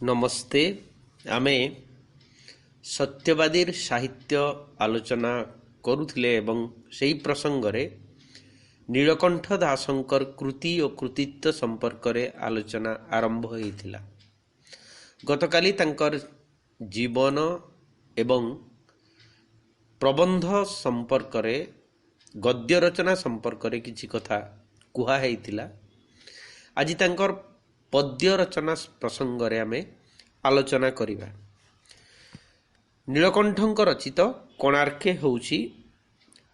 नमस्ते। आमे सत्यवादी साहित्य आलोचना करुथिले एवं सेही प्रसंग रे नीलकंठ दासंकर कृति और कृतित्व संपर्क रे आलोचना आरंभ होइथिला। गतकाली तांकर जीवन एवं प्रबंध संपर्क रे गद्य रचना संपर्क रे किछि कथा कुहा हेइथिला। आज तांकर पद्य रचना प्रसंग रे आमे आलोचना करिबा। नीलकंठଙ୍କ रचित कोणार्के होउछि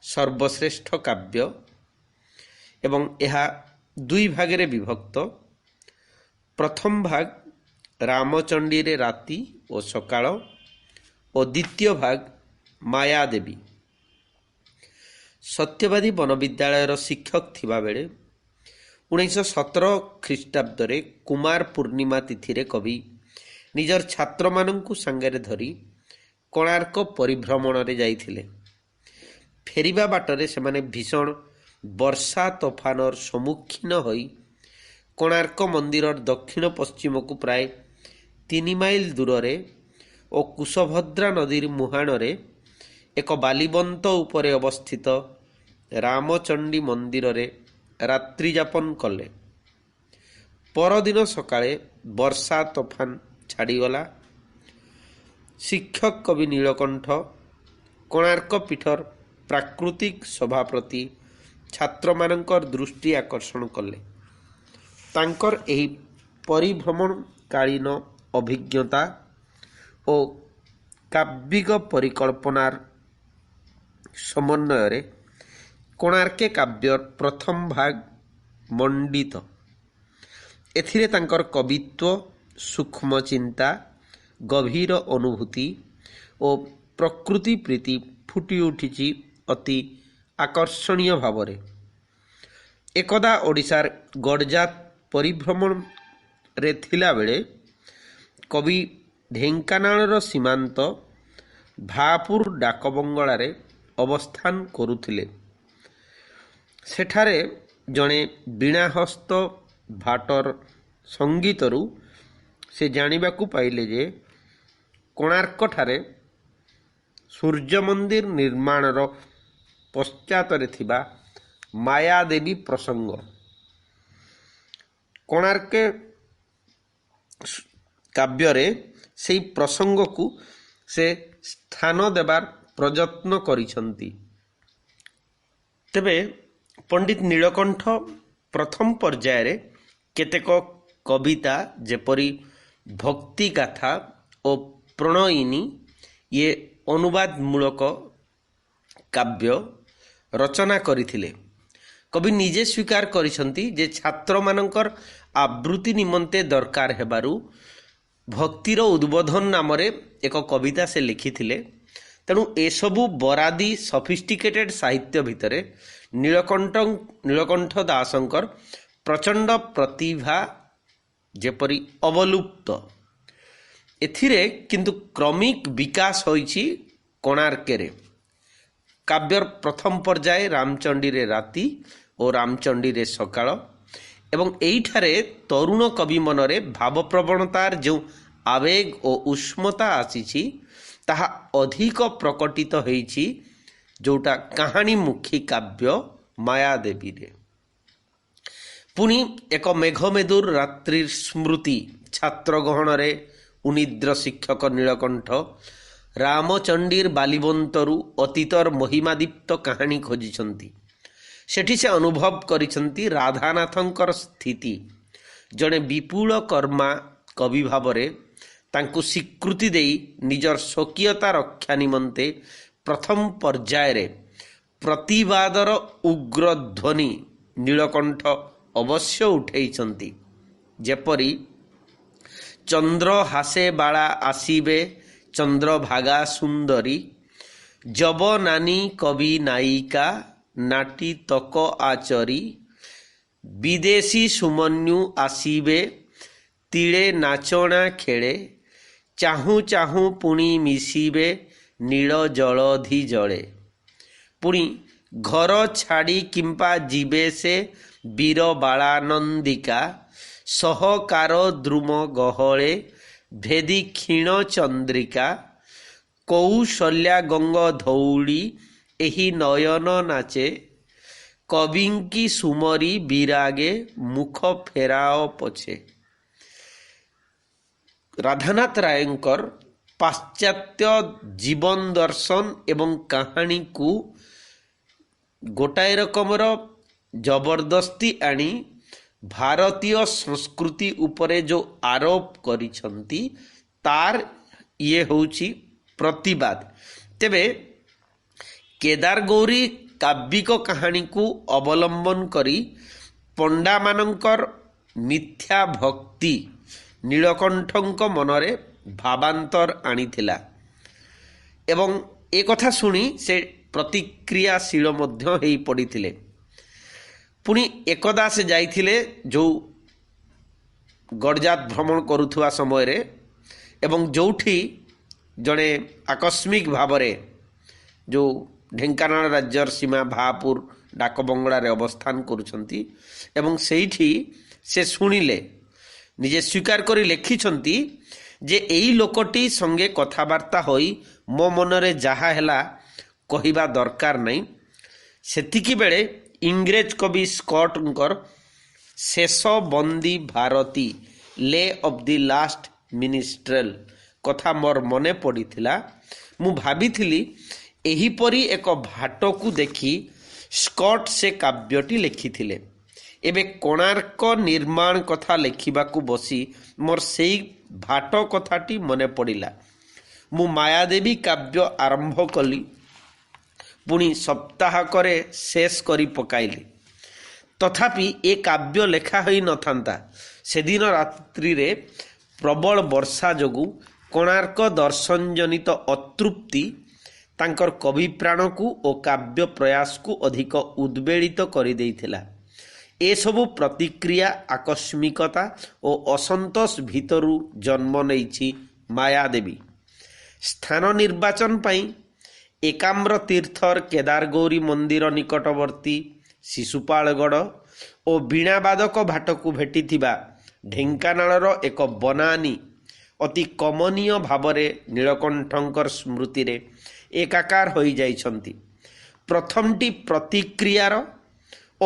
सर्वश्रेष्ठ काव्य एवं यह दुई भाग रे विभक्त। प्रथम भाग रामचंडी रे राति और सकाळ और द्वितीय भाग मायादेवी। सत्यवादी वनविद्यालय शिक्षक थिबा बेले 1917 ख्रीष्टाब्द रे कुमार पूर्णिमा तिथि रे कवि निजर छात्र मानंकु संगे धरी कोणार्क परिभ्रमण रे जाइथिले। फेरिबा बाटरे सेमाने भीषण वर्षा तोफानर सम्मुखीन होई कोणार्क मंदिर दक्षिण पश्चिम को प्राय 3 माइल दूर रे और कुशभद्रा नदीर मुहाण रे एक बालीबंत उपरे अवस्थित रामचंडी मंदिर रे रात्रि यापन कले। परदिन सकाळे वर्षा तोफान छाड़ीगला। शिक्षक कवि नीलकंठ कोणार्क पीठर प्राकृतिक शोभा प्रति छात्र मानकर दृष्टि आकर्षण कले। तांकर एही परिभ्रमण कालीन अभिज्ञता और काव्यिक परिकल्पनार समन्वय रे कोणार्के काव्यर प्रथम भाग मंडित। एथिरे तांकर कवित्व, सूक्ष्म चिंता, गभीर अनुभूति और प्रकृति प्रीति फुटी उठिछि अति आकर्षणीय भावरे। एकदा ओडिशार गडजात परिभ्रमण रे थिला बेले कवि ढेंकानाळर सीमांत भापुर डाकबंगला रे अवस्थान करुथिले। सेठारे जणे बीणाहस्त भाटर संगीतरू से जानिबाकू पाइले जे कोणार्क ठारे सूर्य मंदिर निर्माणर पश्चातरे थिबा मायादेवी प्रसंग। कोणार्के काव्यरे सेही प्रसंग को से स्थान देवार प्रयत्न करिसंती। तेबे पंडित नीलकंठ प्रथम पर्याय रे केतेक कविता जेपरी भक्ति गाथा और प्रणयिनी ये अनुवाद मूलक काव्य रचना करिथिले। कवि निजे स्वीकार करिसंती जे छात्र मानकर आवृत्ति निमंते दरकार हेबारु भक्तिर उद्बोधन नाम रे एक कविता से लिखिथिले। तेणु एसबू बरादी सफिस्टिकेटेड साहित्य भितरे नीलकंठ दासंकर प्रचंड प्रतिभा जेपरी अवलुप्त। एथिरे किंतु क्रमिक विकास होइछि कोणार्के रे। काव्यर प्रथम पर्याय रामचंडी रे राति और रामचंडी रे सकाळ एवं एइठारे तरुण कवि मनरे भावप्रवणतार जो आवेग और उष्मता आसीछि ताहा अधिक प्रकटित होइछि जोटा कहानी मुखी काव्य मायादेवी रे। पुणी एक मेघमेदुर रात्रि स्मृति छात्र गहन रे उनिद्र शिक्षक नीलकंठ रामचंडीर बालीबंतरु अतीतर महिमादीप्त कहानी खोजिछंती। सेठी से अनुभव करिछंती राधानाथंकर स्थिति। जड़े विपुल कर्मा कवि भावरे तांकु स्वीकृति देई निजर स्वकीयता रक्षा निमंते प्रथम पर्याय रे प्रतिवादर उग्र ध्वनि नीलकंठ अवश्य उठेइछंती। जेपरी चंद्र हासे बाला आसीबे चंद्रभागा सुंदरी जब नानी कवि नायिका नाटी तक आचरी विदेशी सुमन्यु आसीबे तीले नाचना खेले चाहू चाहू पुणी मिसिबे नील जलधि जले। पुणी घर छाड़ी किंपा जीवे से वीर बालानंदिका सहकार द्रुम गहले ଭେଦି କ୍ଷୀଣ ଚନ୍ଦ୍ରିକା କୌଶଲ୍ୟା ଗଙ୍ଗ ଧଉଳି ଏହି ନୟନ ନାଚେ କବିଙ୍କି ସୁମରି ବିରାଗେ ମୁଖ ଫେରାଅ ପଛେ। ରାଧାନାଥ ରାୟଙ୍କର ପାଶ୍ଚାତ୍ୟ ଜୀବନ ଦର୍ଶନ ଏବଂ କାହାଣୀକୁ ଗୋଟାଏ ରକମର ଜବରଦସ୍ତି ଆଣି ଭାରତୀୟ ସଂସ୍କୃତି ଉପରେ ଯେଉଁ ଆରୋପ କରିଛନ୍ତି ତାର ଇଏ ହେଉଛି ପ୍ରତିବାଦ। ତେବେ କେଦାରଗୌରୀ କାବ୍ୟିକ କାହାଣୀକୁ ଅବଲମ୍ବନ କରି ପଣ୍ଡାମାନଙ୍କର ମିଥ୍ୟା ଭକ୍ତି ନୀଳକଣ୍ଠଙ୍କ ମନରେ ଭାବାନ୍ତର ଆଣିଥିଲା ଏବଂ ଏ କଥା ଶୁଣି ସେ ପ୍ରତିକ୍ରିୟାଶୀଳ ମଧ୍ୟ ହୋଇ ପଡ଼ିଥିଲେ। ପୁଣି ଏକଦା ସେ ଯାଇଥିଲେ ଯେଉଁ ଗଡ଼ଜାତ ଭ୍ରମଣ କରୁଥିବା ସମୟରେ ଏବଂ ଯେଉଁଠି ଜଣେ ଆକସ୍ମିକ ଭାବରେ ଯେଉଁ ଢେଙ୍କାନାଳ ରାଜ୍ୟର ସୀମା ଭାପୁର ଡାକବଙ୍ଗଳାରେ ଅବସ୍ଥାନ କରୁଛନ୍ତି ଏବଂ ସେଇଠି ସେ ଶୁଣିଲେ, ନିଜେ ସ୍ୱୀକାର କରି ଲେଖିଛନ୍ତି ଯେ ଏଇ ଲୋକଟି ସଙ୍ଗେ କଥାବାର୍ତ୍ତା ହୋଇ ମୋ ମନରେ ଯାହା ହେଲା କହିବା ଦରକାର ନାହିଁ। ସେତିକି ବେଳେ ଇଂରେଜ କବି ସ୍କଟଙ୍କର ଶେଷ ବନ୍ଦୀ ଭାରତୀ ଲେ ଅଫ୍ ଦି ଲାଷ୍ଟ ମିନିଷ୍ଟ୍ରେଲ କଥା ମୋର ମନେ ପଡ଼ିଥିଲା। ମୁଁ ଭାବିଥିଲି ଏହିପରି ଏକ ଭାଟକୁ ଦେଖି ସ୍କଟ ସେ କାବ୍ୟଟି ଲେଖିଥିଲେ। ଏବେ କୋଣାର୍କ ନିର୍ମାଣ କଥା ଲେଖିବାକୁ ବସି ମୋର ସେଇ ଭାଟ କଥାଟି ମନେ ପଡ଼ିଲା। ମୁଁ ମାୟାଦେବୀ କାବ୍ୟ ଆରମ୍ଭ କଲି, ପୁଣି ସପ୍ତାହକରେ ଶେଷ କରି ପକାଇଲି। ତଥାପି ଏ କାବ୍ୟ ଲେଖା ହୋଇନଥାନ୍ତା। ସେଦିନ ରାତ୍ରିରେ ପ୍ରବଳ ବର୍ଷା ଯୋଗୁଁ କୋଣାର୍କ ଦର୍ଶନ ଜନିତ ଅତୃପ୍ତି ତାଙ୍କର କବି ପ୍ରାଣକୁ ଓ କାବ୍ୟ ପ୍ରୟାସକୁ ଅଧିକ ଉଦ୍ବେଳିତ କରିଦେଇଥିଲା। ଏସବୁ ପ୍ରତିକ୍ରିୟା, ଆକସ୍ମିକତା ଓ ଅସନ୍ତୋଷ ଭିତରୁ ଜନ୍ମ ନେଇଛି ମାୟାଦେବୀ। ସ୍ଥାନ ନିର୍ବାଚନ ପାଇଁ ଏକାମ୍ର ତୀର୍ଥର କେଦାରଗୌରୀ ମନ୍ଦିର ନିକଟବର୍ତ୍ତୀ ଶିଶୁପାଳଗଡ଼ ଓ ବୀଣାବାଦକ ଭାଟକୁ ଭେଟିଥିବା ଢେଙ୍କାନାଳର ଏକ ବନାନୀ ଅତି କମନୀୟ ଭାବରେ ନୀଳକଣ୍ଠଙ୍କର ସ୍ମୃତିରେ ଏକାକାର ହୋଇଯାଇଛନ୍ତି। ପ୍ରଥମଟି ପ୍ରତିକ୍ରିୟାର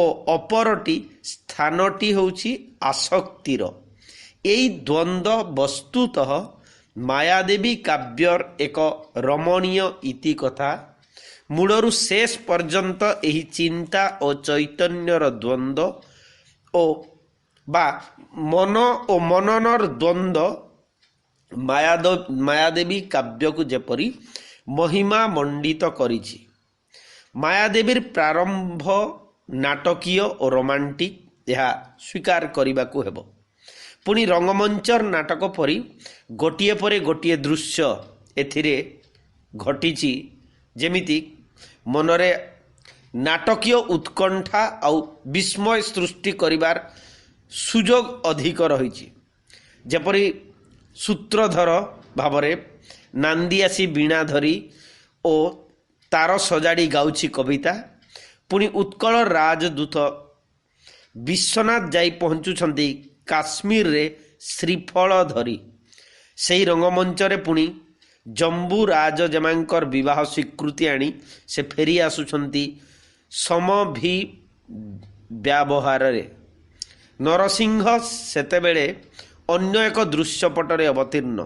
ଓ ଅପରଟି ସ୍ଥାନଟି ହେଉଛି ଆସକ୍ତିର। ଏଇ ଦ୍ୱନ୍ଦ୍ୱ ବସ୍ତୁତଃ ମାୟାଦେବୀ କାବ୍ୟର ଏକ ରମଣୀୟ ଇତିକଥା। ମୂଳରୁ ଶେଷ ପର୍ଯ୍ୟନ୍ତ ଏହି ଚିନ୍ତା ଓ ଚୈତନ୍ୟର ଦ୍ୱନ୍ଦ୍ୱ ଓ ବା ମନ ଓ ମନନର ଦ୍ୱନ୍ଦ୍ୱ ମାୟାଦେବୀ କାବ୍ୟକୁ ଯେପରି ମହିମା ମଣ୍ଡିତ କରିଛି। ମାୟାଦେବୀର ପ୍ରାରମ୍ଭ ନାଟକୀୟ ଓ ରୋମାଣ୍ଟିକ, ଏହା ସ୍ୱୀକାର କରିବାକୁ ହେବ। ପୁଣି ରଙ୍ଗମଞ୍ଚର ନାଟକ ପରି ଗୋଟିଏ ପରେ ଗୋଟିଏ ଦୃଶ୍ୟ ଏଥିରେ ଘଟିଛି, ଯେମିତି ମନରେ ନାଟକୀୟ ଉତ୍କଣ୍ଠା ଆଉ ବିସ୍ମୟ ସୃଷ୍ଟି କରିବାର ସୁଯୋଗ ଅଧିକ ରହିଛି। ଯେପରି ସୂତ୍ରଧର ଭାବରେ ନାନ୍ଦି ଆସି ବୀଣା ଧରି ଓ ତାର ସଜାଡ଼ି ଗାଉଛି କବିତା। ପୁଣି ଉତ୍କଳ ରାଜଦୂତ ବିଶ୍ୱନାଥ ଯାଇ ପହଞ୍ଚୁଛନ୍ତି କାଶ୍ମୀରରେ ଶ୍ରୀଫଳ ଧରି। ସେହି ରଙ୍ଗମଞ୍ଚରେ ପୁଣି ଜମ୍ବୁ ରାଜଜେମାଙ୍କର ବିବାହ ସ୍ୱୀକୃତି ଆଣି ସେ ଫେରି ଆସୁଛନ୍ତି ସମଭିବ୍ୟବହାରରେ। ନରସିଂହ ସେତେବେଳେ ଅନ୍ୟ ଏକ ଦୃଶ୍ୟପଟରେ ଅବତୀର୍ଣ୍ଣ।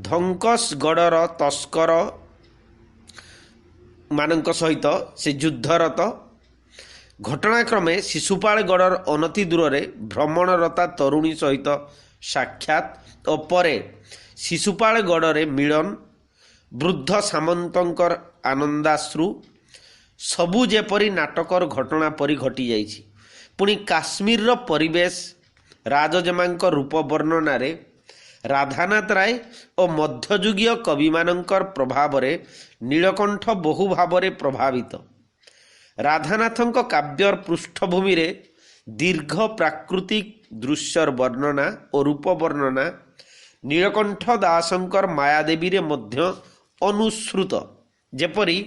ଧଙ୍କସଗଡ଼ର ତସ୍କର ମାନଙ୍କ ସହିତ ସେ ଯୁଦ୍ଧରତ। ଘଟଣାକ୍ରମେ ଶିଶୁପାଳଗଡ଼ର ଅନତି ଦୂରରେ ଭ୍ରମଣରତା ତରୁଣୀ ସହିତ ସାକ୍ଷାତ ଓ ପରେ ଶିଶୁପାଳଗଡ଼ରେ ମିଳନ, ବୃଦ୍ଧ ସାମନ୍ତଙ୍କର ଆନନ୍ଦାଶ୍ରୁ, ସବୁ ଯେପରି ନାଟକର ଘଟଣା ପରି ଘଟିଯାଇଛି। ପୁଣି କାଶ୍ମୀରର ପରିବେଶ, ରାଜଜେମାଙ୍କ ରୂପ ବର୍ଣ୍ଣନାରେ ରାଧାନାଥ ରାୟ ଓ ମଧ୍ୟଯୁଗୀୟ କବିମାନଙ୍କର ପ୍ରଭାବରେ ନୀଳକଣ୍ଠ ବହୁ ଭାବରେ ପ୍ରଭାବିତ। ରାଧାନାଥଙ୍କ କାବ୍ୟର ପୃଷ୍ଠଭୂମିରେ ଦୀର୍ଘ ପ୍ରାକୃତିକ ଦୃଶ୍ୟର ବର୍ଣ୍ଣନା ଓ ରୂପ ବର୍ଣ୍ଣନା ନୀଳକଣ୍ଠ ଦାସଙ୍କର ମାୟାଦେବୀରେ ମଧ୍ୟ ଅନୁସୃତ। ଯେପରି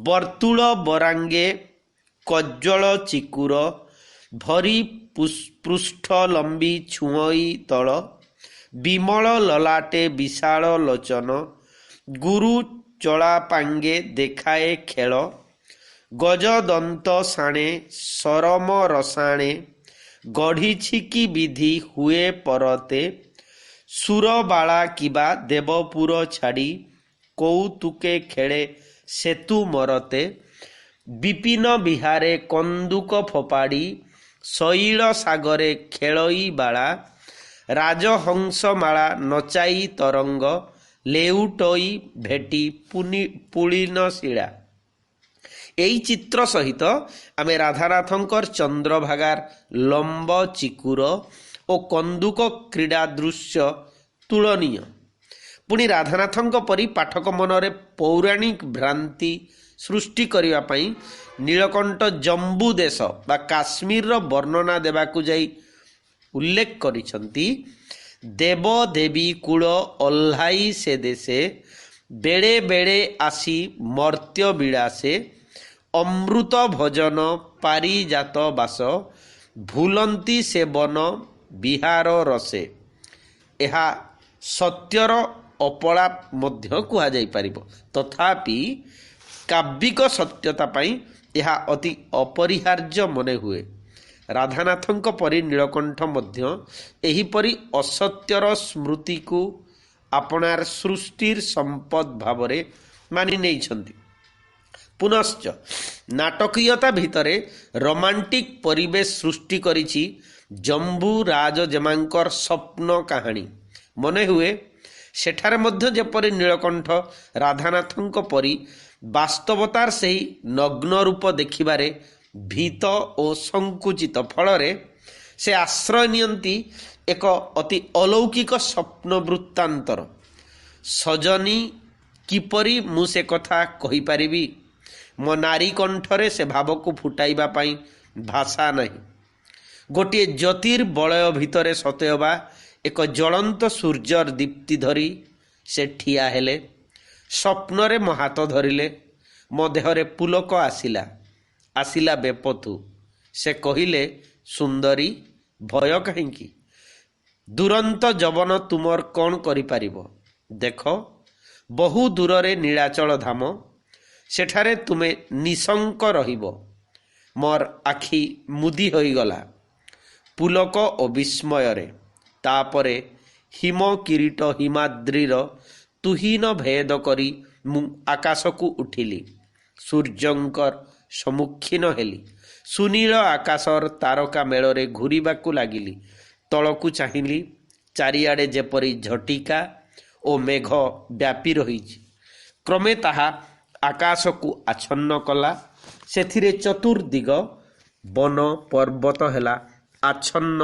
ବର୍ତ୍ତୁଳ ବରାଙ୍ଗେ କଜ୍ଜଳ ଚିକୁର ଭରି ପୃଷ୍ଠ ଲମ୍ବି ଛୁଇଁ ତଳ ବିମଳ ଲଲାଟେ ବିଶାଳ ଲୋଚନ, ଗୁରୁ ଚଳାପାଙ୍ଗେ ଦେଖାଏ ଖେଳ, ଗଜଦନ୍ତ ଶାଣେ ସରମ ରସାଣେ, ଗଢ଼ିଛି କି ବିଧି ହୁଏ ପରତେ, ସୁରବାଳା କିବା ଦେବପୁର ଛାଡ଼ି, କୌତୁକେ ଖେଳେ ସେତୁ ମରତେ, ବିପିନ ବିହାରେ କନ୍ଦୁକ ଫୋପାଡ଼ି, ଶୈଳ ସାଗରେ ଖେଳଇ ବାଳା, ରାଜହଂସମାଳା ନଚାଇ ତରଙ୍ଗ, ଲେଉଟଇ ଭେଟି ପୁଳିନ ଶିଳା। এই চিত্র সহিত আমি রাধানাথঙ্কর চন্দ্রভাগার লম্ব চিকুর ও কন্দুক ক্রীড়া দৃশ্য তুলনীয়। পুଣି ରାଧାନାଥଙ୍କ ପରି ପାଠକ ମନରେ ପୌରାଣିକ ଭ୍ରାନ୍ତି ସୃଷ୍ଟି କରିବା ପାଇଁ ନୀଳକଣ୍ଠ ଜମ୍ବୁ ଦେଶ ବା କାଶ୍ମୀରର ବର୍ଣ୍ଣନା ଦେବାକୁ ଯାଇ ଉଲ୍ଲେଖ କରିଛନ୍ତି, ଦେବ ଦେବୀ କୂଳ ଓହ୍ଲାଇ ସେ ଦେଶେ, ବେଳେ ବେଳେ ଆସି ମର୍ତ୍ତ୍ୟ ବିଳାସେ, ଅମୃତ ଭଜନ ପାରିଜାତ ବାସ, ଭୁଲନ୍ତି ସେବନ ବିହାର ରସେ। ଏହା ସତ୍ୟର ଅପଳା ମଧ୍ୟ କୁହାଯାଇପାରିବ, ତଥାପି କାବ୍ୟିକ ସତ୍ୟତା ପାଇଁ ଏହା ଅତି ଅପରିହାର୍ଯ୍ୟ ମନେ ହୁଏ। ରାଧାନାଥଙ୍କ ପରି ନୀଳକଣ୍ଠ ମଧ୍ୟ ଏହିପରି ଅସତ୍ୟର ସ୍ମୃତିକୁ ଆପଣାର ସୃଷ୍ଟିର ସମ୍ପଦ ଭାବରେ ମାନି ନେଇଛନ୍ତି। ପୁନଶ୍ଚ ନାଟକୀୟତା ଭିତରେ ରୋମାଣ୍ଟିକ ପରିବେଶ ସୃଷ୍ଟି କରିଛି ଜମ୍ବୁ ରାଜଜେମାଙ୍କର ସ୍ୱପ୍ନ କାହାଣୀ। ମନେ ହୁଏ ସେଠାରେ ମଧ୍ୟ ଯେପରି ନୀଳକଣ୍ଠ ରାଧାନାଥଙ୍କ ପରି ବାସ୍ତବତାର ସେହି ନଗ୍ନ ରୂପ ଦେଖିବାରେ ଭୀତ ଓ ସଂକୁଚିତ, ଫଳରେ ସେ ଆଶ୍ରୟ ନିଅନ୍ତି ଏକ ଅତି ଅଲୌକିକ ସ୍ୱପ୍ନ ବୃତ୍ତାନ୍ତର। ସଜନୀ କିପରି ମୁଁ ସେ କଥା କହିପାରିବି, ମୋ ନାରୀ କଣ୍ଠରେ ସେ ଭାବକୁ ଫୁଟାଇବା ପାଇଁ ଭାଷା ନାହିଁ। ଗୋଟିଏ ଜ୍ୟୋତିର୍ବଳୟ ଭିତରେ ସତେଅବା ଏକ ଜ୍ୱଳନ୍ତ ସୂର୍ଯ୍ୟର ଦୀପ୍ତି ଧରି ସେ ଠିଆ ହେଲେ। ସ୍ୱପ୍ନରେ ମୋ ହାତ ଧରିଲେ, ମୋ ଦେହରେ ପୁଲକ ଆସିଲା ବେପଥୁ। ସେ କହିଲେ, ସୁନ୍ଦରୀ ଭୟ କାହିଁକି? ଦୁରନ୍ତ ଯବନ ତୁମର କ'ଣ କରିପାରିବ? ଦେଖ, ବହୁ ଦୂରରେ ନୀଳାଚଳ ଧାମ, ସେଠାରେ ତୁମେ ନିଶଙ୍କ ରହିବ। ମୋର ଆଖି ମୁଦି ହୋଇଗଲା ପୁଲକ ଓ ବିସ୍ମୟରେ। ତାପରେ ହିମ କିରୀଟ ହିମାଦ୍ରିର ତୁହିନ ଭେଦ କରି ମୁଁ ଆକାଶକୁ ଉଠିଲି, ସୂର୍ଯ୍ୟଙ୍କର ସମ୍ମୁଖୀନ ହେଲି। ସୁନୀଳ ଆକାଶର ତାରକା ମେଳରେ ଘୂରିବାକୁ ଲାଗିଲି। ତଳକୁ ଚାହିଁଲି, ଚାରିଆଡ଼େ ଯେପରି ଝଟିକା ଓ ମେଘ ବ୍ୟାପି ରହିଛି। କ୍ରମେ ତାହା ଆକାଶକୁ ଆଚ୍ଛନ୍ନ କଲା। ସେଥିରେ ଚତୁର୍ଦିଗ ବନ ପର୍ବତ ହେଲା ଆଚ୍ଛନ୍ନ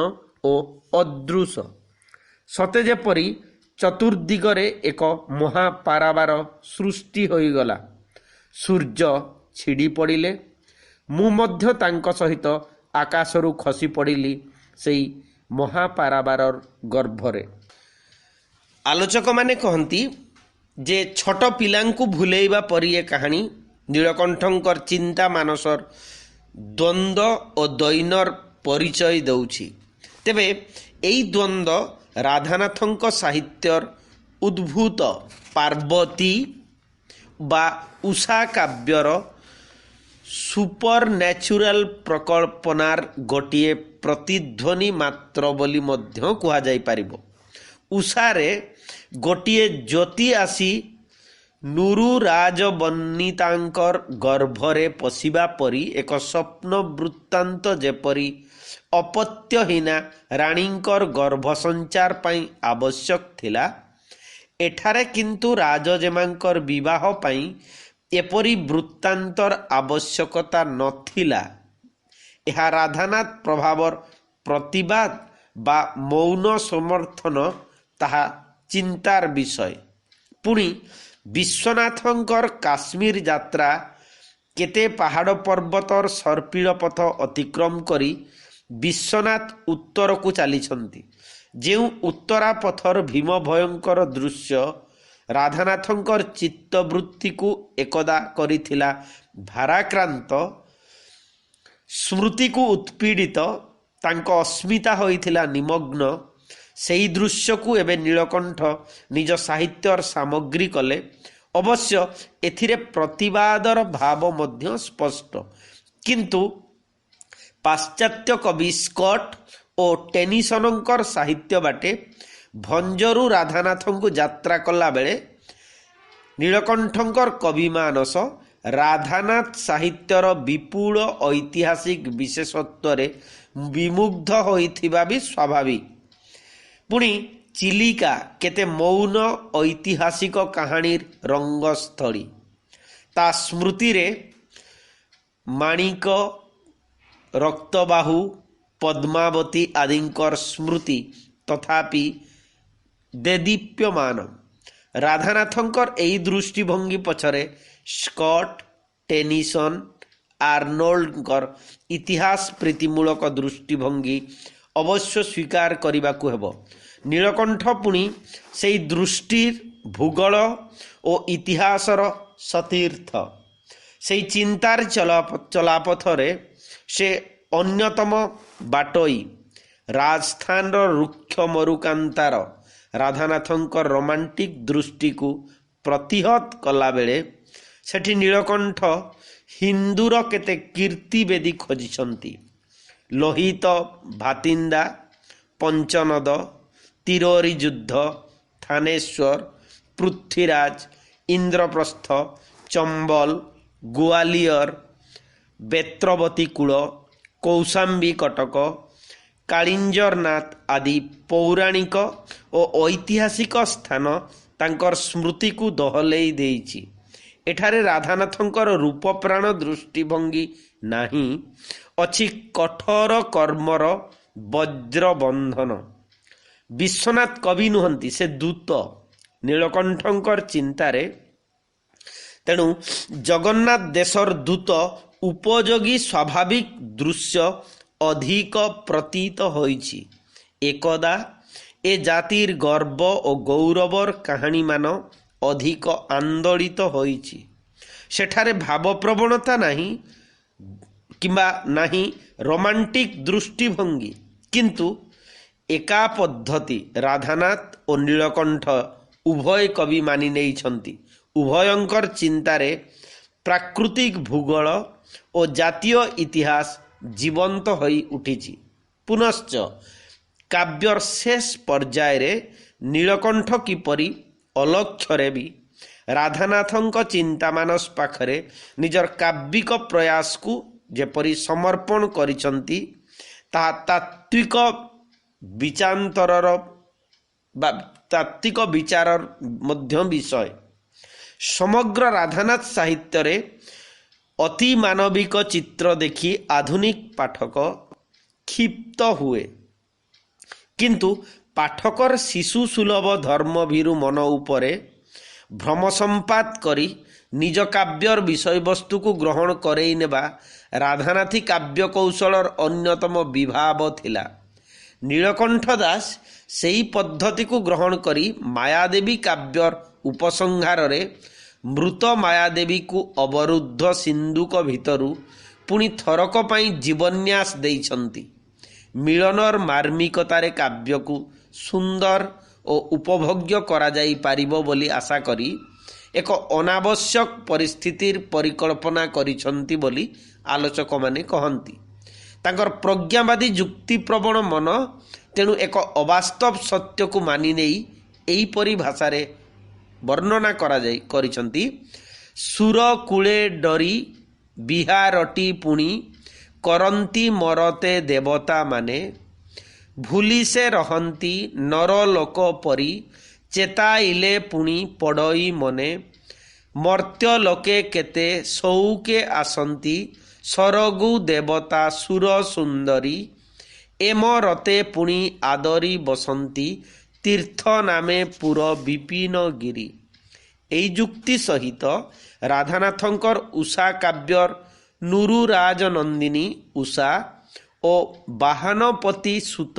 ଓ ଅଦୃଶ। ସତେ ଯେପରି ଚତୁର୍ଦିଗରେ ଏକ ମହାପାରାବାର ସୃଷ୍ଟି ହୋଇଗଲା। ସୂର୍ଯ୍ୟ ଛିଡ଼ି ପଡ଼ିଲେ, ମୁଁ ମଧ୍ୟ ତାଙ୍କ ସହିତ ଆକାଶରୁ ଖସି ପଡ଼ିଲି ସେଇ ମହାପାରାବାରର ଗର୍ଭରେ। ଆଲୋଚକମାନେ କହନ୍ତି ଯେ ଛୋଟ ପିଲାଙ୍କୁ ଭୁଲେଇବା ପରି ଏ କାହାଣୀ ନୀଳକଣ୍ଠଙ୍କର ଚିନ୍ତା ମାନସର ଦ୍ୱନ୍ଦ୍ୱ ଓ ଦୈନ୍ୟର ପରିଚୟ ଦେଉଛି। ତେବେ ଏହି ଦ୍ୱନ୍ଦ୍ୱ ରାଧାନାଥଙ୍କ ସାହିତ୍ୟର ଉଦ୍ଭୂତ ପାର୍ବତୀ ବା ଉଷା କାବ୍ୟର ସୁପରନ୍ୟାଚୁରାଲ ପ୍ରକଳ୍ପନାର ଗୋଟିଏ ପ୍ରତିଧ୍ୱନି ମାତ୍ର ବୋଲି ମଧ୍ୟ କୁହାଯାଇପାରିବ। ଉଷାରେ ଗୋଟିଏ ଜ୍ୟୋତି ଆସି ନୁରୁ ରାଜବନିତାଙ୍କର ଗର୍ଭରେ ପଶିବା ପରି ଏକ ସ୍ୱପ୍ନ ବୃତ୍ତାନ୍ତ ଯେପରି ଅପତ୍ୟହୀନା ରାଣୀଙ୍କର ଗର୍ଭ ସଞ୍ଚାର ପାଇଁ ଆବଶ୍ୟକ ଥିଲା, ଏଠାରେ କିନ୍ତୁ ରାଜଜେମାଙ୍କର ବିବାହ ପାଇଁ ଏପରି ବୃତ୍ତାନ୍ତର ଆବଶ୍ୟକତା ନଥିଲା। ଏହା ରାଧାନାଥ ପ୍ରଭାବର ପ୍ରତିବାଦ ବା ମୌନ ସମର୍ଥନ, ତାହା ଚିନ୍ତାର ବିଷୟ। ପୁଣି ବିଶ୍ୱନାଥଙ୍କର କାଶ୍ମୀର ଯାତ୍ରା କେତେ ପାହାଡ଼ ପର୍ବତର ସର୍ପିଳ ପଥ ଅତିକ୍ରମ କରି ବିଶ୍ୱନାଥ ଉତ୍ତରକୁ ଚାଲିଛନ୍ତି। ଯେଉଁ ଉତ୍ତରା ପଥର ଭୀମ ଭୟଙ୍କର ଦୃଶ୍ୟ ରାଧାନାଥଙ୍କର ଚିତ୍ତବୃତ୍ତିକୁ ଏକଦା କରିଥିଲା ଭାରାକ୍ରାନ୍ତ, ସ୍ମୃତିକୁ ଉତ୍ପୀଡ଼ିତ, ତାଙ୍କ ଅସ୍ମିତା ହୋଇଥିଲା ନିମଗ୍ନ, ସେହି ଦୃଶ୍ୟକୁ ଏବେ ନୀଳକଣ୍ଠ ନିଜ ସାହିତ୍ୟର ସାମଗ୍ରୀ କଲେ। ଅବଶ୍ୟ ଏଥିରେ ପ୍ରତିବାଦର ଭାବ ମଧ୍ୟ ସ୍ପଷ୍ଟ, କିନ୍ତୁ ପାଶ୍ଚାତ୍ୟ କବି ସ୍କଟ୍ ଓ ଟେନିସନଙ୍କର ସାହିତ୍ୟ ବାଟେ ଭଞ୍ଜରୁ ରାଧାନାଥଙ୍କୁ ଯାତ୍ରା କଲାବେଳେ ନୀଳକଣ୍ଠଙ୍କର କବିମାନସ ରାଧାନାଥ ସାହିତ୍ୟର ବିପୁଳ ଐତିହାସିକ ବିଶେଷତ୍ୱରେ ବିମୁଗ୍ଧ ହୋଇଥିବା ବି ସ୍ୱାଭାବିକ। ପୁଣି ଚିଲିକା କେତେ ମୌନ ଐତିହାସିକ କାହାଣୀର ରଙ୍ଗସ୍ଥଳୀ। ତା ସ୍ମୃତିରେ ମାଣିକ, ରକ୍ତବାହୁ, ପଦ୍ମାବତୀ ଆଦିଙ୍କର ସ୍ମୃତି ତଥାପି ଦେଦୀପ୍ୟମାନ। ରାଧାନାଥଙ୍କର ଏହି ଦୃଷ୍ଟିଭଙ୍ଗୀ ପଛରେ ସ୍କଟ୍, ଟେନିସନ, ଆର୍ନୋଲ୍ଡଙ୍କର ଇତିହାସ ପ୍ରୀତିମୂଳକ ଦୃଷ୍ଟିଭଙ୍ଗୀ ଅବଶ୍ୟ ସ୍ୱୀକାର କରିବାକୁ ହେବ। ନୀଳକଣ୍ଠ ପୁଣି ସେହି ଦୃଷ୍ଟିର ଭୂଗୋଳ ଓ ଇତିହାସର ସତୀର୍ଥ। ସେହି ଚିନ୍ତାର ଚଲାପଥରେ ସେ ଅନ୍ୟତମ ବାଟୋଇ। ରାଜସ୍ଥାନର ରୁକ୍ଷ ମରୁକାନ୍ତାର ରାଧାନାଥଙ୍କର ରୋମାଣ୍ଟିକ ଦୃଷ୍ଟିକୁ ପ୍ରତିହତ କଲାବେଳେ ସେଠି ନୀଳକଣ୍ଠ ହିନ୍ଦୁର କେତେ କୀର୍ତ୍ତିବେଦୀ ଖୋଜିଛନ୍ତି। ଲୋହିତ ଭାତିନ୍ଦା, ପଞ୍ଚନଦ, ତିରୋରୀ ଯୁଦ୍ଧ, ଥାନେଶ୍ୱର, ପୃଥ୍ୱୀରାଜ, ଇନ୍ଦ୍ରପ୍ରସ୍ଥ, ଚମ୍ବଲ, ଗ୍ୱାଲିୟର, ବେତ୍ରବତୀ କୂଳ, କୌଶାମ୍ବୀ କଟକ, କାଳିଞ୍ଜରନାଥ ଆଦି ପୌରାଣିକ ଓ ଐତିହାସିକ ସ୍ଥାନ ତାଙ୍କର ସ୍ମୃତିକୁ ଦୋହଲେଇ ଦେଇଛି। ଏଠାରେ ରାଧାନାଥଙ୍କର ରୂପପ୍ରାଣ ଦୃଷ୍ଟିଭଙ୍ଗୀ ନାହିଁ, ଅଛି କଠୋର କର୍ମର ବଜ୍ରବନ୍ଧନ। ବିଶ୍ୱନାଥ କବି ନୁହନ୍ତି, ସେ ଦୂତ ନୀଳକଣ୍ଠଙ୍କର ଚିନ୍ତାରେ। ତେଣୁ ଜଗନ୍ନାଥ ଦେଶର ଦୂତ ଉପଯୋଗୀ ସ୍ୱାଭାବିକ ଦୃଶ୍ୟ ଅଧିକ ପ୍ରତୀତ ହୋଇଛି। ଏକଦା ଏ ଜାତିର ଗର୍ବ ଓ ଗୌରବର କାହାଣୀମାନ ଅଧିକ ଆନ୍ଦୋଳିତ ହୋଇଛି। ସେଠାରେ ଭାବପ୍ରବଣତା ନାହିଁ କିମ୍ବା ନାହିଁ ରୋମାଣ୍ଟିକ ଦୃଷ୍ଟିଭଙ୍ଗୀ, କିନ୍ତୁ ଏକା ପଦ୍ଧତି ରାଧାନାଥ ଓ ନୀଳକଣ୍ଠ ଉଭୟ କବି ମାନି ନେଇଛନ୍ତି। ଉଭୟଙ୍କର ଚିନ୍ତାରେ ପ୍ରାକୃତିକ ଭୂଗୋଳ ଓ ଜାତୀୟ ଇତିହାସ ଜୀବନ୍ତ ହୋଇ ଉଠିଛି। ପୁନଶ୍ଚ କାବ୍ୟର ଶେଷ ପର୍ଯ୍ୟାୟରେ ନୀଳକଣ୍ଠ କିପରି ଅଲକ୍ଷ୍ୟରେ ବି ରାଧାନାଥଙ୍କ ଚିନ୍ତାମାନସ ପାଖରେ ନିଜର କାବ୍ୟିକ ପ୍ରୟାସକୁ ଯେପରି ସମର୍ପଣ କରିଛନ୍ତି, ତାହା ତାତ୍ତ୍ୱିକ ବିଚାରର ମଧ୍ୟ ବିଷୟ। ସମଗ୍ର ରାଧାନାଥ ସାହିତ୍ୟରେ ଅତି ମାନବିକ ଚିତ୍ର ଦେଖି ଆଧୁନିକ ପାଠକ କ୍ଷିପ୍ତ ହୁଏ, କିନ୍ତୁ ପାଠକର ଶିଶୁ ସୁଲଭ ଧର୍ମଭୀରୁ ମନ ଉପରେ ଭ୍ରମ ସମ୍ପାତ କରି ନିଜ କାବ୍ୟର ବିଷୟବସ୍ତୁକୁ ଗ୍ରହଣ କରେଇ ନେବା ରାଧାନାଥୀ କାବ୍ୟ କୌଶଳର ଅନ୍ୟତମ ବିଭାବ ଥିଲା। ନୀଳକଣ୍ଠ ଦାସ ସେହି ପଦ୍ଧତିକୁ ଗ୍ରହଣ କରି ମାୟାଦେବୀ କାବ୍ୟର ଉପସଂହାରରେ ମୃତ ମାୟାଦେବୀକୁ ଅବରୁଦ୍ଧ ସିନ୍ଦୁକ ଭିତରୁ ପୁଣି ଥରକ ପାଇଁ ଜୀବନ୍ୟାସ ଦେଇଛନ୍ତି। ମିଳନର ମାର୍ମିକତାରେ କାବ୍ୟକୁ ସୁନ୍ଦର ଓ ଉପଭୋଗ୍ୟ କରାଯାଇପାରିବ ବୋଲି ଆଶା କରି ଏକ ଅନାବଶ୍ୟକ ପରିସ୍ଥିତିର ପରିକଳ୍ପନା କରିଛନ୍ତି ବୋଲି ଆଲୋଚକମାନେ କହନ୍ତି। ତାଙ୍କର ପ୍ରଜ୍ଞାବାଦୀ ଯୁକ୍ତିପ୍ରବଣ ମନ ତେଣୁ ଏକ ଅବାସ୍ତବ ସତ୍ୟକୁ ମାନି ନେଇ ଏହିପରି ଭାଷାରେ ବର୍ଣ୍ଣନା କରିଛନ୍ତି। ସୁର କୂଳେ ଡରି ବିହାରଟି ପୁଣି କରନ୍ତି ମରତେ ଦେବତା ମାନେ, ଭୁଲି ସେ ରହନ୍ତି ନର ଲୋକ ପରି, ଚେତାଇଲେ ପୁଣି ପଡ଼ଇ ମନେ, ମର୍ତ୍ତ୍ୟ ଲୋକେ କେତେ ସଉକେ ଆସନ୍ତି, ସରଗୁ ଦେବତା ସୁର ସୁନ୍ଦରୀ, ଏମ ରତେ ପୁଣି ଆଦରି ବସନ୍ତି, ତୀର୍ଥ ନାମେ ପୁର ବିପିନ ଗିରି। ଏହି ଯୁକ୍ତି ସହିତ ରାଧାନାଥଙ୍କର ଉଷା କାବ୍ୟର ନୁରୁରାଜ ନନ୍ଦିନୀ ଉଷା ଓ ବାହନପତି ସୁତ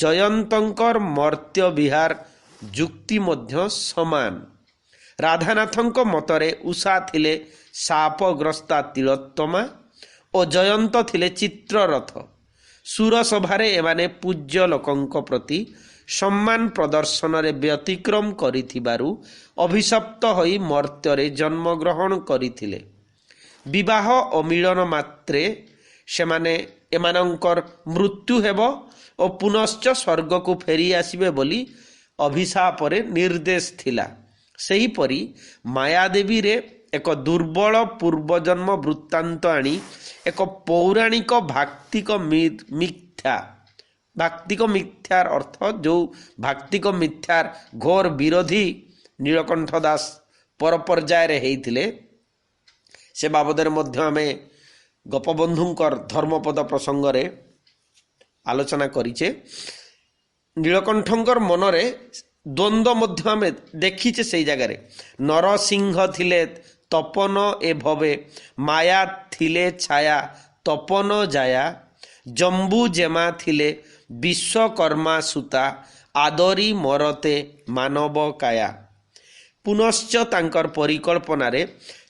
ଜୟନ୍ତଙ୍କର ମର୍ତ୍ତ୍ୟ ବିହାର ଯୁକ୍ତି ମଧ୍ୟ ସମାନ। ରାଧାନାଥଙ୍କ ମତରେ ଉଷା ଥିଲେ ଶାପଗ୍ରସ୍ତା ତିଳୋତ୍ତମା ଓ ଜୟନ୍ତ ଥିଲେ ଚିତ୍ରରଥ। ସୁରସଭାରେ ଏମାନେ ପୂଜ୍ୟ ଲୋକଙ୍କ ପ୍ରତି सम्मान प्रदर्शन रे व्यतिक्रम करिथिबारु अभिशप्त होई मर्त्ୟରେ जन्म ग्रहण करिथिले। विवाह अमिलन मात्रे सेमाने एमानंकर मृत्यु हेबो और पुनश्च स्वर्ग को फेरी आसिबे बोली अभिशाप रे निर्देश थिला। सही परी मायादेवी रे एक दुर्बल पूर्वजन्म वृत्तांत आनी एक पौराणिक भाक्तिक मिथ्यार अर्थ जो भाक्तिक मिथ्यार घोर विरोधी नीलकंठ दास पर पर्याय रे हेइथिले से बाबदरे मध्य आमे गोपबंधुंकर धर्मपद प्रसंग रे आलोचना करिचे। नीलकंठंकर मनरे द्वंद्व मध्य आमे देखिचे सेई जगह रे। नरसिंह थिले तपन ए भवे माया थिले छाया तपन जाया जम्बू जेमा थिले विश्वकर्मा सुता आदरी मरते मानव काया। पुनश्च तांकर परिकल्पना रे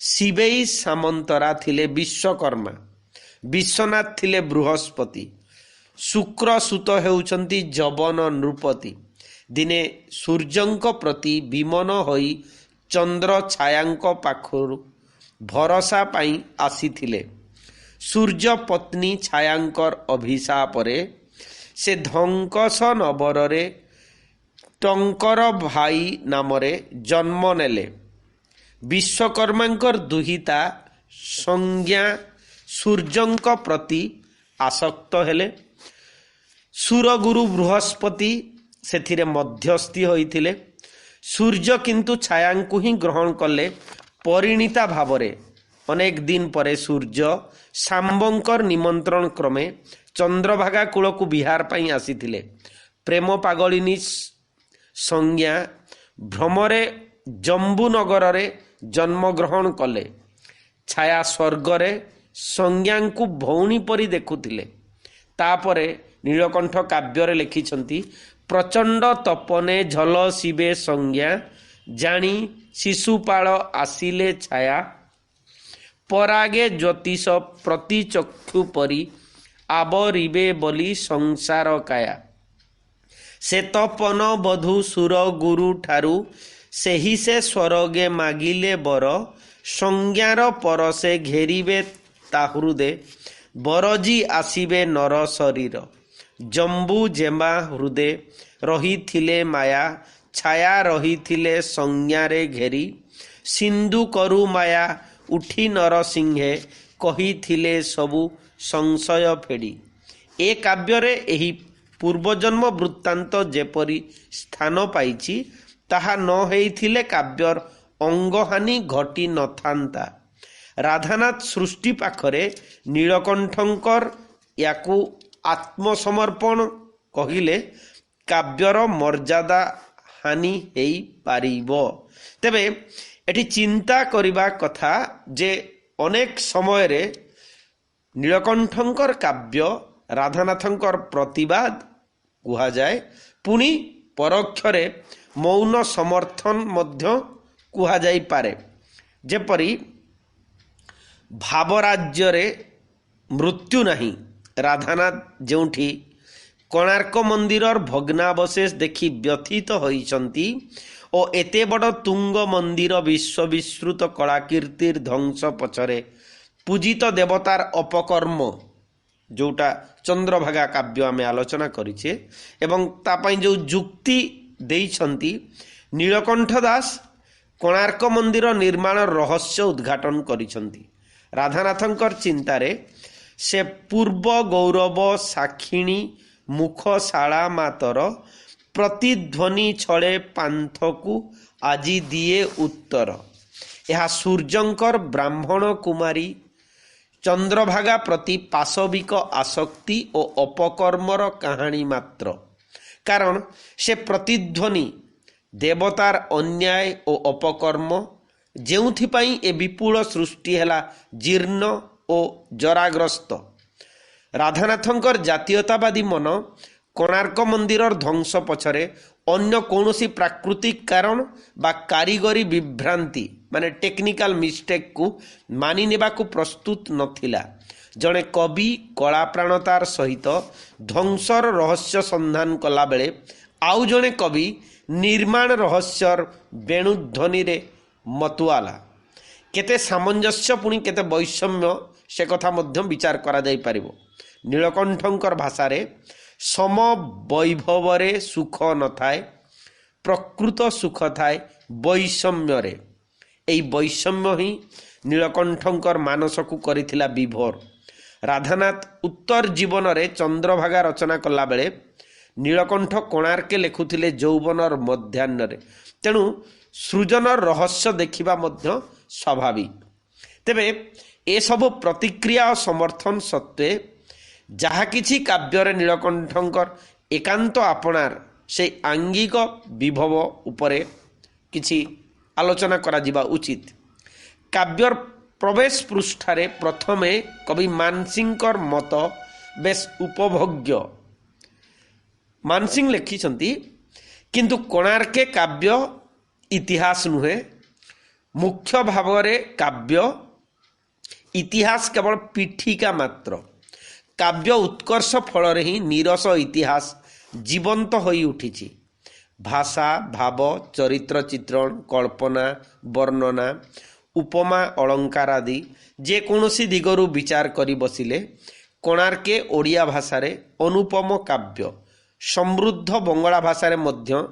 शिवेई सामंतरा थिले विश्वकर्मा विश्वनाथ थिले बृहस्पति शुक्र सुत हेउचंती जवन नृपति। दिने सूर्यंक प्रति विमन होई चंद्र छायांक पाखरु भरोसा पाई आसीथिले। सूर्य पत्नी छायांकर अभिशाप रे से धंकस नबर रे टंकर भाई नामरे जन्म नेले। विश्वकर्मांकर दुहिता संज्ञा सूर्यंक प्रति आसक्त हेले। सुरगुरु बृहस्पति सेथिरे मध्यस्थी होइथिले। सूर्य किंतु छायांकु ही ग्रहण कले परिणीता भावरे। अनेक दिन परे सूर्य सांबंकर निमंत्रण क्रमे चंद्रभागा कूल को बिहार पाई आसीथिले। प्रेम पागलिनी संज्ञा भ्रमरे जम्बूनगर रे जन्म ग्रहण कले। छाया स्वर्ग रे संज्ञा को भौणी परी देखुथिले। तापरे नीलकंठ काव्य रे लिखिछंती प्रचंड तपने झल शिवे संज्ञा जानी शिशुपाल आसिले छाया परागे ज्योतिष प्रति चक्षु परी आवरिबे बोली संसार काया। से तपन बधु सुर गुरु ठारू सेही से स्वर्गे मागिले बर संज्ञार परसे घेरिबे ताहृदे बरजी आसिबे नर शरीर जम्बू जेमा हृदे रही माया छाया रही संज्ञारे घेरी सिंधु करु माया उठी नरसिंहे कही सबु संशय फेड़ी। ए काव्ୟରେ एही पूर्वजन्म वृत्तांत जेपरी स्थान पाइछि ताहा न हेइथिले काव्यर अंगहानि घटी नथांता। राधानाथ सृष्टि पाखरे नीलकंठंकर याकू आत्मसमर्पण कहिले काव्यर मर्यादा हानि हेई पारिबो। तेबे एठी चिंता करिबा कथा जे अनेक समय रे नीलकंठंकर काव्य राधानाथंकर प्रतिवाद कुहा जाए पुणी परोक्षरे मौन समर्थन मध्य कुहा जाई पारे। जेपरी भावराज्य रे मृत्यु नहीं। राधानाथ जोंठी कोणार्क मंदिरर भग्नावशेष देखि व्यथित होइछंती ओ एते बड़ तुंग मंदिर विश्व विश्रुत कलाकीर्तिर ध्वंस पछरे पूजित देवतार अपकर्म जोटा चंद्रभागा काव्य आमे आलोचना करिछे एवं तापाई जो जुक्ति देइछंती नीलकंठ दास कोणार्क मंदिर निर्माण रहस्य उद्घाटन करिछंती। राधानाथंकर चिंतारे से पूर्व गौरव साक्षिणी मुखशाला मातर प्रतिध्वनि छळे पांथकु आजी दिए उत्तर। यह सूर्यंकर ब्राह्मण कुमारी चंद्रभागा प्रति पाशविक आसक्ति और अपकर्मर कहानी मात्र। कारण से प्रतिध्वनि देवतार अन्याय और अपकर्म जेउथिपाई ए विपुल सृष्टि हेला जीर्ण और जराग्रस्त। राधानाथंकर जातीयतावादी मन कोणार्क मंदिरर ध्वंस पछरे अन्य कौनसी प्राकृतिक कारण बा कारीगरी विभ्रांति माने टेक्निकल मिस्टेक को मानि नेबा को प्रस्तुत नथिला। जड़े कवि कला प्राणतार सहित ध्वंसर रहस्य संधान कला बेले आउ जड़े कवि निर्माण रहस्यर बेणुध्वनि रे मतुआला केते सामंजस्य पुणी केते वैषम्य से कथा मध्य विचार करा जाई परिबो। नीलकंठंकर भाषा रे सम वैभव रे सुख न थाए, प्रकृत सुख थाए वैषम्य रे। एई वैषम्य ही नीलकंठंकर मानस को करिथिला विभोर। राधानाथ उत्तर जीवन रे चंद्रभागा रचना कला बेले नीलकंठ कोणार्के लेखुथिले यौवनर मध्याह्न रे। तेणु सृजनर रहस्य देखिबा मध्य स्वाभाविक। तेबे ए सब प्रतिक्रिया और समर्थन सत्वे जहा किछि काव्य रे नीलकंठंकर एकांत आपणार से आंगिक विभव उपरे किछि आलोचना करा जिबा उचित। काव्यर प्रवेश पृष्ठारे प्रथमे कवि मानसिंहकर मत बेस उपभोग्य। मानसिंह लिखिछंती किंतु कोणार्के काव्य इतिहास नुहे, मुख्य भाव रे काव्य इतिहास केवल पीठिका मात्र। काव्य उत्कर्ष फल रे ही नीरस इतिहास जीवंत होई उठिछि। भाषा, भाव, चरित्र चित्रण, कल्पना, वर्णना, उपमा, अलंकार आदि जेकोसी दिगरु विचार करी बसिले कोणार्के ओडिया भाषा रे अनुपम काव्य। समृद्ध बंगला भाषा रे मध्य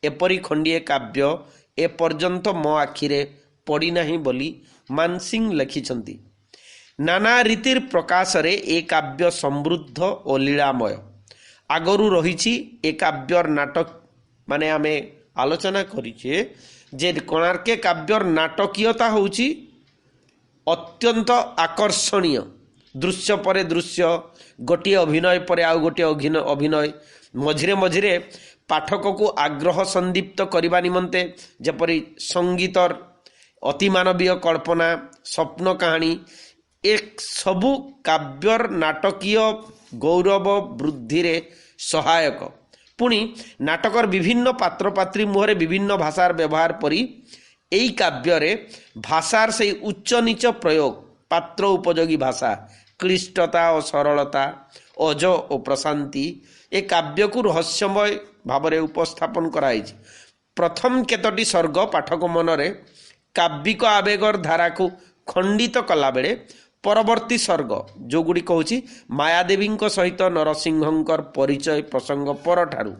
एपरी खंडिए काव्य ए पर्यंत मो आखिरे पड़ी नाही बोली मानसिंह लिखिछंती। नाना रीतिर प्रकाश रे ए काव्य समृद्ध और लीलामय। आगरू रहिछि ए काव्यर नाटक माने आमे आलोचना करिछे जे कोणार्के काव्यर नाटकीयता होउछि अत्यंत आकर्षणीय। दृश्य परे दृश्य, गोटे अभिनय परे आउ गोटे अभिनय, मझिरे मझिरे पाठक को आग्रह संदीप्त करने निमंते जेपरी संगीतर अतिमानवीय कल्पना, स्वप्न कहानी एक सबु काव्यर नाटकीय गौरव वृद्धि रे सहायक। पुणी नाटकर विभिन्न पात्र पात्री मुहरे विभिन्न भाषार व्यवहार परी एई काव्य रे भाषार से उच्च नीच प्रयोग, पात्र उपयोगी भाषा, क्लिष्टता और सरलता, अज और प्रशांति ए काव्य को रहस्यमय भाव में उपस्थापन कराई। प्रथम केतोटी सर्ग पाठक मनरे काव्यिक आवेगर धारा को खंडित कला बेले परवर्ती सर्ग जो गुड़ी कहूँ मायादेवी सहित नरसिंहंकर परिचय प्रसंग परठारु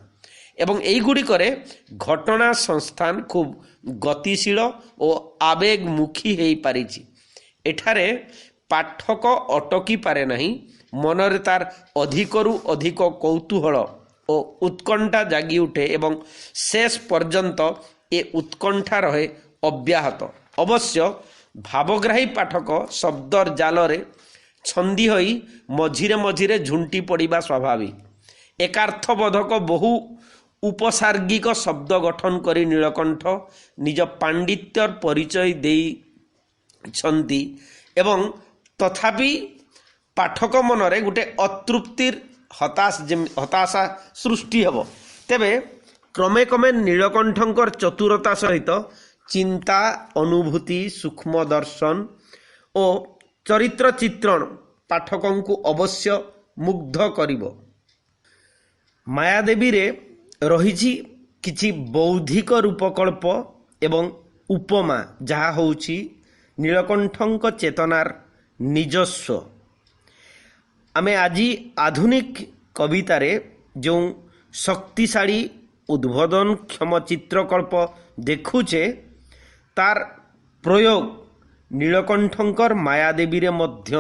एवं एई गुड़िकरे घटना संस्थान खूब गतिशील और आवेगमुखी हो पारिछि। एठारे पाठक अटकी पारे नहीं, मनरे तार अधिकरु अधिक कौतूहल और उत्कंठा जागी उठे एवं शेष पर्यंत ए उत्कंठा रहे अव्याहत। अवश्य भावग्राही पाठक शब्दर जालरे छंदी होई मझिरे मझिरे झुंटी पड़िबा स्वाभाविक। एकार्थबोधक बहु उपसार्गिक शब्द गठन करी नीलकंठ निज पांडित्यर परिचय देई छंती एवं तथापि पाठक मनरे गोटे अतृप्तिर हताशा सृष्टि हेब। तेबे क्रमे क्रमे नीलकंठंकर चतुरता सहित चिंता, अनुभूति, सूक्ष्म दर्शन और चरित्र चित्रण पाठकों को अवश्य मुग्ध करिबो। मायादेवी रे रहिछि किछि बौद्धिक रूपकल्प एवं उपमा जहा होउछि नीलकंठंक चेतनार निजस्व। आमे आजी आधुनिक कवितारे जो शक्तिशाली उद्बोधन क्षम चित्रकल्प देखुचे तार प्रयोग नीलकंठंकर मायादेवी रे मध्य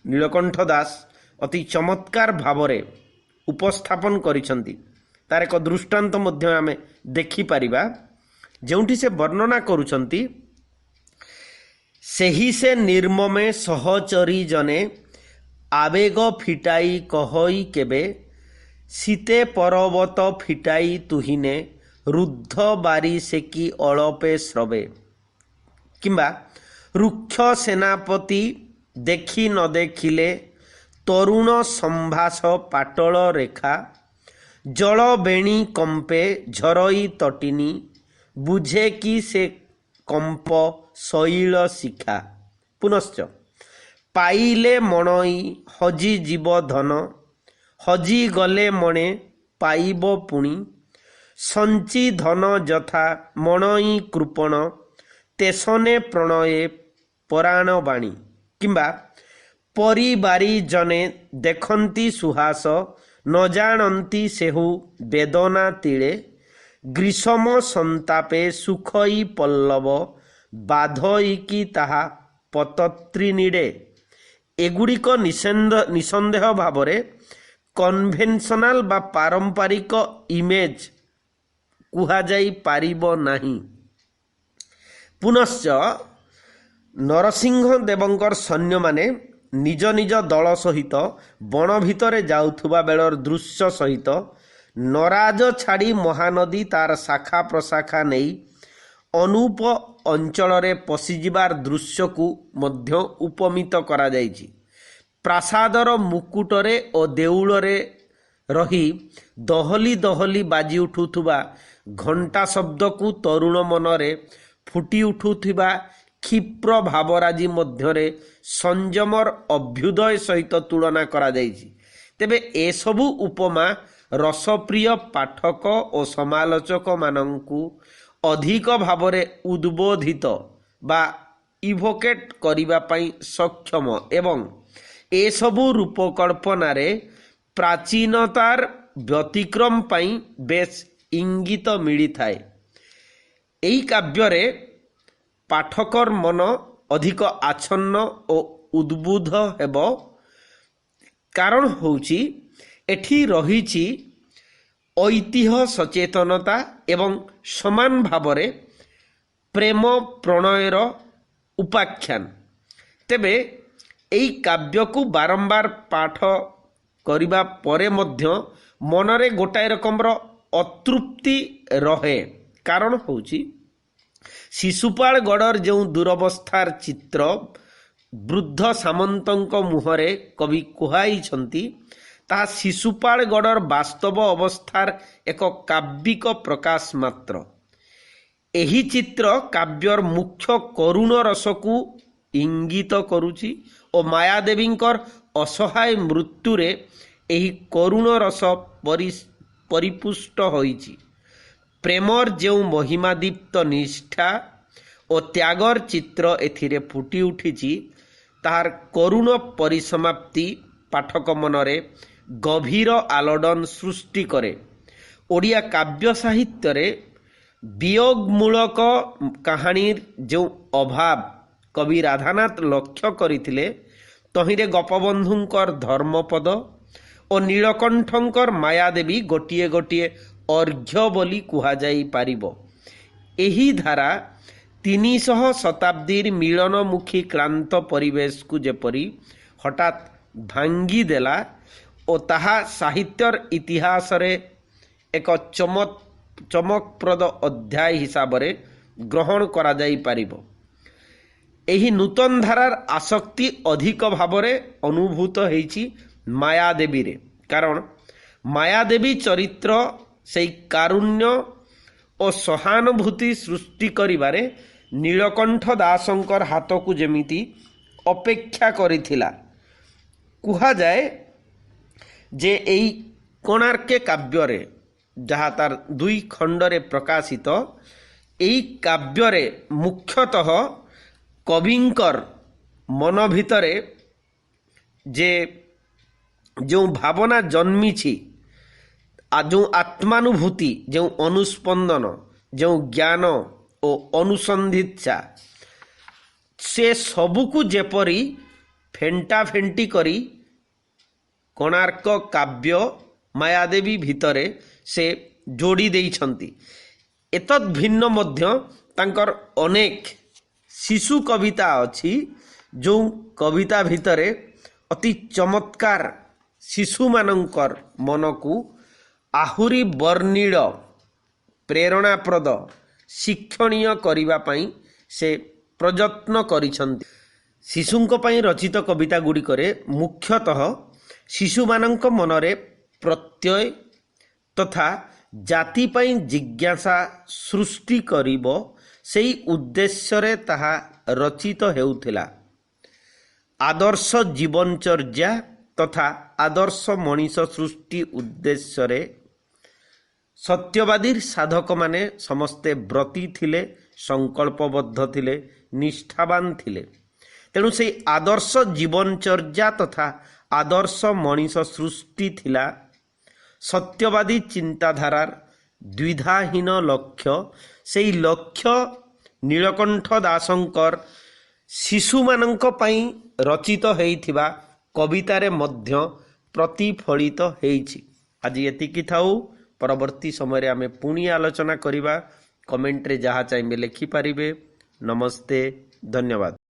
नीलकंठ दास अति चमत्कार भावरे उपस्थापन करिसंती। तार एक दृष्टांत मध्य आमे देखि परिबा जोंठी से वर्णना करुचंती। सेही से निर्ममे सहचरी जने आवेग फिटाई कहई केबे सीते पर्वत फिटाई तुहिने रुद्ध बारी सेकी अळपे श्रवे। किंबा रुक्ष सेनापति देखि न देखिले तरुण संभाष पाटल रेखा जल बेणी कंपे झरई तटिनी बुझे कि से कंप शैल शिखा। पुनश्च पाइले मणई हजी जीव धन हजी गले मणे ପାଇବ ପୁଣି ସଞ୍ଚି ଧନ ଯଥା ମଣଇ କୃପଣ ତେସନେ ପ୍ରଣୟେ ପରାଣ ବାଣୀ କିମ୍ବା ପରିବାରୀ ଜନେ ଦେଖନ୍ତି ସୁହାସ ନ ଜାଣନ୍ତି ସେହୁ ବେଦନା ତିଳେ ଗ୍ରୀଷମ ସନ୍ତାପେ ସୁଖଇ ପଲ୍ଲବ ବାଧଇକି ତାହା ପତତ୍ରୀ ନିଡ଼େ। ଏଗୁଡ଼ିକ ନିସନ୍ଦେହ ଭାବରେ କନଭେନସନାଲ ବା ପାରମ୍ପରିକ ଇମେଜ କୁହାଯାଇ ପାରିବ ନାହିଁ। ପୁନଶ୍ଚ ନରସିଂହ ଦେବଙ୍କର ସୈନ୍ୟମାନେ ନିଜ ନିଜ ଦଳ ସହିତ ବଣ ଭିତରେ ଯାଉଥିବା ବେଳର ଦୃଶ୍ୟ ସହିତ ନରାଜ ଛାଡ଼ି ମହାନଦୀ ତାର ଶାଖା ପ୍ରଶାଖା ନେଇ ଅନୂପ ଅଞ୍ଚଳରେ ପଶିଯିବାର ଦୃଶ୍ୟକୁ ମଧ୍ୟ ଉପମିତ କରାଯାଇଛି। ପ୍ରାସାଦର ମୁକୁଟରେ ଓ ଦେଉଳରେ ରହି ଦହଲି ଦହଲି ବାଜି ଉଠୁଥିବା ଘଣ୍ଟା ଶବ୍ଦକୁ ତରୁଣ ମନରେ ଫୁଟି ଉଠୁଥିବା କ୍ଷିପ୍ର ଭାବରାଜି ମଧ୍ୟରେ ସଂଯମର ଅଭ୍ୟୁଦୟ ସହିତ ତୁଳନା କରାଯାଇଛି। ତେବେ ଏସବୁ ଉପମା ରସପ୍ରିୟ ପାଠକ ଓ ସମାଲୋଚକମାନଙ୍କୁ ଅଧିକ ଭାବରେ ଉଦ୍ବୋଧିତ ବା ଇଭୋକେଟ୍ କରିବା ପାଇଁ ସକ୍ଷମ ଏବଂ ଏସବୁ ରୂପକଳ୍ପନାରେ ପ୍ରାଚୀନତାର ବ୍ୟତିକ୍ରମ ପାଇଁ ବେଶ୍ ଇଙ୍ଗିତ ମିଳିଥାଏ। ଏହି କାବ୍ୟରେ ପାଠକର ମନ ଅଧିକ ଆଚ୍ଛନ୍ନ ଓ ଉଦ୍ବୁଦ୍ଧ ହେବ। କାରଣ ହେଉଛି ଏଠି ରହିଛି ଐତିହ୍ୟ ସଚେତନତା ଏବଂ ସମାନ ଭାବରେ ପ୍ରେମ ପ୍ରଣୟର ଉପାଖ୍ୟାନ। ତେବେ ଏହି କାବ୍ୟକୁ ବାରମ୍ବାର ପାଠ କରିବା ପରେ ମଧ୍ୟ ମନରେ ଗୋଟାଏ ରକମର ଅତୃପ୍ତି ରହେ। କାରଣ ହେଉଛି ଶିଶୁପାଳଗଡ଼ର ଯେଉଁ ଦୁରବସ୍ଥାର ଚିତ୍ର ବୃଦ୍ଧ ସାମନ୍ତଙ୍କ ମୁହଁରେ କବି କୁହାଇଛନ୍ତି ତାହା ଶିଶୁପାଳଗଡ଼ର ବାସ୍ତବ ଅବସ୍ଥାର ଏକ କାବ୍ୟିକ ପ୍ରକାଶ ମାତ୍ର। ଏହି ଚିତ୍ର କାବ୍ୟର ମୁଖ୍ୟ କରୁଣ ରସକୁ ଇଙ୍ଗିତ କରୁଛି ଓ ମାୟାଦେବୀଙ୍କର ଅସହାୟ ମୃତ୍ୟୁରେ ଏହି କରୁଣ ରସ ପରିପୁଷ୍ଟ ହୋଇଛି। ପ୍ରେମର ଯେଉଁ ମହିମାଦୀପ୍ତ ନିଷ୍ଠା ଓ ତ୍ୟାଗର ଚିତ୍ର ଏଥିରେ ଫୁଟି ଉଠିଛି ତାହାର କରୁଣ ପରିସମାପ୍ତି ପାଠକ ମନରେ ଗଭୀର ଆଲୋଡ଼ନ ସୃଷ୍ଟି କରେ। ଓଡ଼ିଆ କାବ୍ୟ ସାହିତ୍ୟରେ ବିୟୋଗମୂଳକ କାହାଣୀର ଯେଉଁ ଅଭାବ କବି ରାଧାନାଥ ଲକ୍ଷ୍ୟ କରିଥିଲେ ତହିଁରେ ଗୋପବନ୍ଧୁଙ୍କର ଧର୍ମପଦ ଓ ନୀଳକଣ୍ଠଙ୍କର ମାୟାଦେବୀ ଗୋଟିଏ ଗୋଟିଏ ଅର୍ଘ୍ୟ ବୋଲି କୁହାଯାଇପାରିବ। ଏହି ଧାରା 300 ଶତାବ୍ଦୀର ମିଳନମୁଖୀ କ୍ଳାନ୍ତ ପରିବେଶକୁ ଯେପରି ହଠାତ୍ ଭାଙ୍ଗିଦେଲା ଓ ତାହା ସାହିତ୍ୟର ଇତିହାସରେ ଏକ ଚମକପ୍ରଦ ଅଧ୍ୟାୟ ହିସାବରେ ଗ୍ରହଣ କରାଯାଇପାରିବ। ଏହି ନୂତନ ଧାରାର ଆସକ୍ତି ଅଧିକ ଭାବରେ ଅନୁଭୂତ ହୋଇଛି ମାୟାଦେବୀରେ। କାରଣ ମାୟାଦେବୀ ଚରିତ୍ର ସେହି କାରୁଣ୍ୟ ଓ ସହାନୁଭୂତି ସୃଷ୍ଟି କରିବାରେ ନୀଳକଣ୍ଠ ଦାସଙ୍କର ହାତକୁ ଯେମିତି ଅପେକ୍ଷା କରିଥିଲା। କୁହାଯାଏ ଯେ ଏହି କୋଣାର୍କେ କାବ୍ୟରେ ଯାହା ତାର 2 ଖଣ୍ଡରେ ପ୍ରକାଶିତ ଏହି କାବ୍ୟରେ ମୁଖ୍ୟତଃ କବିଙ୍କର ମନ ଭିତରେ ଯେଉଁ ଭାବନା ଜନ୍ମିଛି ଯେଉଁ ଆତ୍ମାନୁଭୂତି ଯେଉଁ ଅନୁସ୍ପନ୍ଦନ ଯେଉଁ ଜ୍ଞାନ ଓ ଅନୁସନ୍ଧିତ୍ସା ସେ ସବୁକୁ ଯେପରି ଫେଣ୍ଟାଫେଣ୍ଟି କରି କୋଣାର୍କ କାବ୍ୟ ମାୟାଦେବୀ ଭିତରେ ସେ ଯୋଡ଼ି ଦେଇଛନ୍ତି। ଏତଦ୍ ଭିନ୍ନ ମଧ୍ୟ ତାଙ୍କର ଅନେକ ଶିଶୁ କବିତା ଅଛି ଯେଉଁ କବିତା ଭିତରେ ଅତି ଚମତ୍କାର ଶିଶୁମାନଙ୍କର ମନକୁ ଆହୁରି ବର୍ଣ୍ଣିଳ ପ୍ରେରଣାପ୍ରଦ ଶିକ୍ଷଣୀୟ କରିବା ପାଇଁ ସେ ପ୍ରଯତ୍ନ କରିଛନ୍ତି। ଶିଶୁଙ୍କ ପାଇଁ ରଚିତ କବିତା ଗୁଡ଼ିକରେ ମୁଖ୍ୟତଃ ଶିଶୁମାନଙ୍କ ମନରେ ପ୍ରତ୍ୟୟ ତଥା ଜାତି ପାଇଁ ଜିଜ୍ଞାସା ସୃଷ୍ଟି କରିବ ସେହି ଉଦ୍ଦେଶ୍ୟରେ ତାହା ରଚିତ ହେଉଥିଲା। ଆଦର୍ଶ ଜୀବନଚର୍ଯ୍ୟା ତଥା ଆଦର୍ଶ ମଣିଷ ସୃଷ୍ଟି ଉଦ୍ଦେଶ୍ୟରେ ସତ୍ୟବାଦୀ ସାଧକମାନେ ସମସ୍ତେ ବ୍ରତୀ ଥିଲେ, ସଂକଳ୍ପବଦ୍ଧ ଥିଲେ, ନିଷ୍ଠାବାନ ଥିଲେ। ତେଣୁ ସେହି ଆଦର୍ଶ ଜୀବନଚର୍ଯ୍ୟା ତଥା ଆଦର୍ଶ ମଣିଷ ସୃଷ୍ଟି ଥିଲା ସତ୍ୟବାଦୀ ଚିନ୍ତାଧାରାର ଦ୍ୱିଧାହୀନ ଲକ୍ଷ୍ୟ। ସେହି ଲକ୍ଷ୍ୟ ନୀଳକଣ୍ଠ ଦାସଙ୍କର ଶିଶୁମାନଙ୍କ ପାଇଁ ରଚିତ ହୋଇଥିବା କବିତାରେ ମଧ୍ୟ ପ୍ରତିଫଳିତ ହେଇଛି। ଆଜି ଏତିକି ଥାଉ, ପରବର୍ତ୍ତୀ ସମୟରେ ଆମେ ପୁଣି ଆଲୋଚନା କରିବା। କମେଣ୍ଟରେ ଯାହା ଚାହିଁବେ ଲେଖିପାରିବେ। ନମସ୍ତେ, ଧନ୍ୟବାଦ।